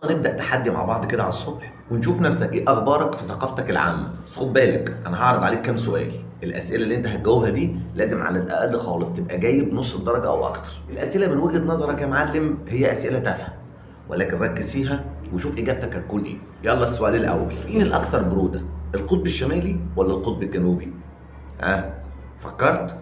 هنبدأ تحدي مع بعض كده على الصبح ونشوف نفسك ايه اخبارك في ثقافتك العامة. بس خد بالك انا هعرض عليك كام سؤال، الاسئلة اللي انت هتجاوبها دي لازم على الاقل خالص تبقى جايب نص الدرجة او اكتر. الاسئلة من وجهة نظرك يا معلم هي اسئلة تافهة، ولكن ركز فيها وشوف اجابتك هتكون ايه. يلا السؤال الاول، مين الاكثر برودة؟ القطب الشمالي ولا القطب الجنوبي؟ فكرت؟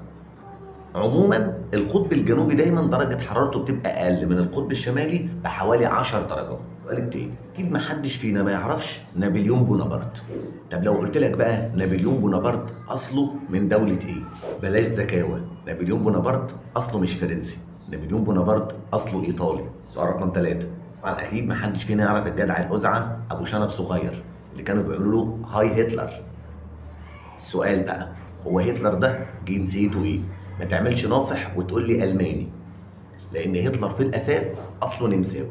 عموما القطب الجنوبي دايما درجة حرارته بتبقى أقل من القطب الشمالي بحوالي 10 درجات. السؤال التاني، أكيد محدش فينا ما يعرفش نابليون بونابرت. طب لو قلت لك بقى نابليون بونابرت أصله من دولة إيه؟ بلاش زكاوة، نابليون بونابرت أصله مش فرنسي، نابليون بونابرت أصله إيطالي. سؤال رقم 3، طبعا أكيد محدش فينا يعرف الجدع الأزعة أبو شنب صغير اللي كانوا بيقولوا له هاي هتلر. السؤال بقى، هو هتلر ده جنسيته ايه؟ ما تعملش ناصح وتقول لي الماني، لان هتلر في الاساس اصله نمساوي.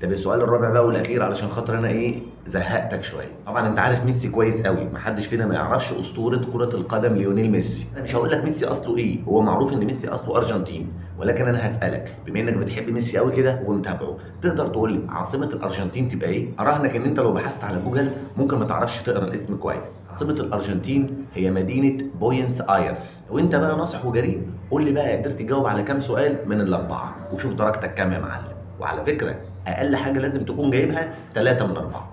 طب السؤال الرابع بقى والاخير علشان خاطر انا زهقتك شويه. طبعا انت عارف ميسي كويس قوي، محدش فينا ما يعرفش اسطوره كره القدم ليونيل ميسي. انا مش هقول لك ميسي اصله ايه، هو معروف ان ميسي اصله ارجنتيني، ولكن انا هسالك بما انك بتحب ميسي قوي كده ومتابعه، تقدر تقول لي عاصمه الارجنتين تبقى ايه؟ اراهنك ان انت لو بحثت على جوجل ممكن ما تعرفش تقرا الاسم كويس. عاصمه الارجنتين هي مدينه بوينس ايرس. وانت بقى ناصح وجريء، قول لي بقى قدرت تجاوب على كام سؤال من الاربعه، وشوف درجتك كام يا معلم. وعلى فكره اقل حاجه لازم تكون جايبها 3 من 4.